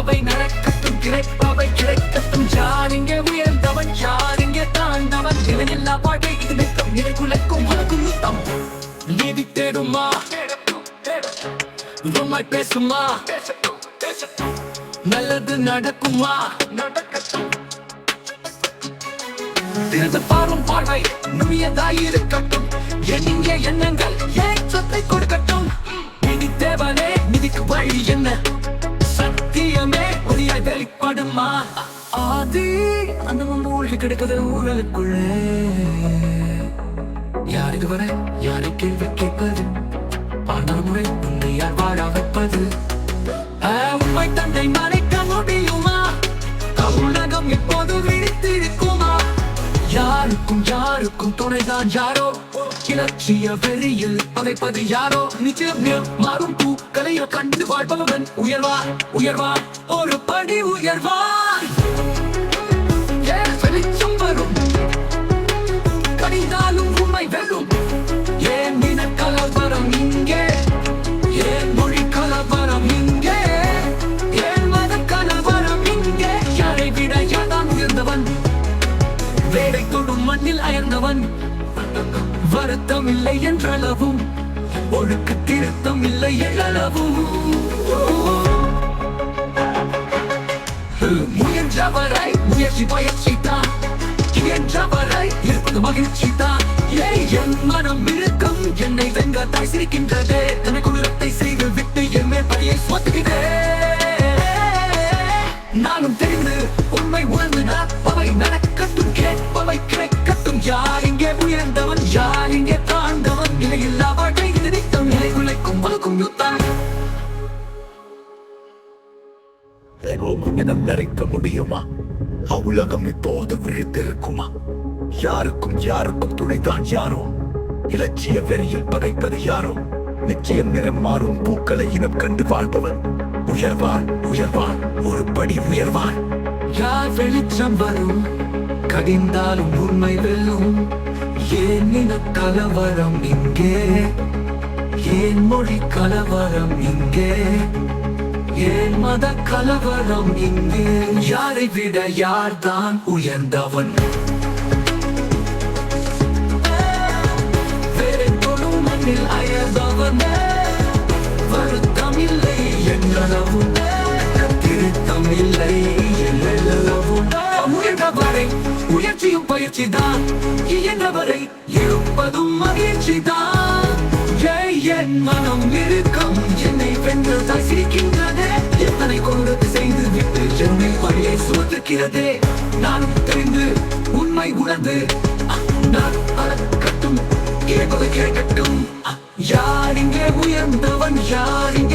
நினைப்பவை நடக்கட்டும், கிடைப்பவை கிடைக்கட்டும். யார் இங்கே உயர்ந்தவன், யார் இங்கே தாழ்ந்தவன்? நிலையில்லா வாழ்க்கை இது நித்தம், நிலைக்குலைக்கும் உலகும் யுத்தம். நீதி தேடுமா, உண்மை பேசுமா, நல்லது நடக்குமா, நடக்கட்டும். திறந்து பாரும் பார்வை நுழையதாயிருக்கட்டும். எண்ணிய எண்ணங்கள் ஏற்றத்தை கொடுக்கட்டும். நிதி தேவனே, நிதிக்கு வழி என்ன? சத்தியமே ஒளியாய் வெளிப்படுமா? ஆதி அந்த மூழ்கி கிடைப்பது ஊழலுக்குள்ளே. யார் இதுவரை யாரை கேள்வி கேட்பது? ஆனால் முறை உன்னை யார் வாழ வைப்பது? உண்மை தன்னை மறைக்க முடியுமா? உலகம் இப்போது விழித்திருக்குமா? யாருக்கும் யாருக்கும் துணைதான் யாரோ? இலட்சிய வெறியில் பதைப்பது யாரோ? நிச்சயம் மாறும் பூக்களையோ கண்டு வாழ்பவன் உயர்வார், உயர்வார், ஒரு படி உயர்வார். வெளிச்சம் வரும், கடிதாலும் உண்மை வெல்லும். ஏன் இன கலவரம் இங்கே? ஏன் மொழி கலவரம் இங்கே? ஏன் மத கலவரம் இங்கே? யாரை விட யார்தான் உயர்ந்தவன்? வேலை தொடும் மண்ணில் அயர்ந்தவன். வருத்தம் இல்லை என்றளவும், ஒழுக்க திருத்தம் இல்லை எழளவும். முயன்றவரை முயற்சி பயிற்சி தான், என்றவரை இருப்பது மகிழ்ச்சி தான். என் மனம் இருக்கும் என்னை வெங்கத்தாய் சிரிக்கின்றதே. தனக்கு உலகத்தை செய்து விட்டு என் மேற்படியை சுமத்துகிறே. நானும் தெரிந்து உண்மை உணர்ந்து நடப்பவை நடக்கட்டும், கேட்பவை கிடைக்கட்டும். யார் இங்கே உயர்ந்தவன், யார் இங்கே தாழ்ந்தவன்? நிலையில்லா வாழ்க்கை இது நித்தம், நிலைகுலைக்கும் உலகும் யுத்தம். நிறைக்க முடியுமா? அவ்வுலகம் இப்போது விழித்திருக்குமா? யாருக்கும் யாருக்கும் துணைதான் யாரோ? இலட்சிய வெறியில் பகைப்பது யாரோ? நிச்சயம் நிறம் மாறும் பூக்களை இனம் கண்டு வாழ்பவன் உயர்வான், உயர்வான், ஒரு படி உயர்வான். யார் வெளிச்சம் வரும், கடிந்தாலும் உண்மை வெல்லும். ஏன் இன கலவரம் இங்கே? ஏன் மொழி கலவரம் இங்கே? ஏன் மத கலவரம் இங்கே? யாரை விட யார்தான் உயர்ந்தவன்? வேலை தொடும் மண்ணில் அயர்ந்தவன். வருத்தம் இல்லை என்றளவும், திருத்தம் இல்லை எழளவும். முயன்றவரை முயற்சியும் பயிற்சி தான், இயன்றவரை இருப்பதும் மகிழ்ச்சி தான். என் மனம் இருக்கும் என்னை வென்றதாய் சிரிக்கின்றதே. எத்தனை கொண்டது செய்து விட்டு என்னை வழியை சுமத்துகிறதே. நானும் தெரிந்து உண்மை உணர்ந்து நான் அறக்கட்டும், கேட்பது கேட்கட்டும். யார் இங்கே உயர்ந்தவன், யார் இங்கே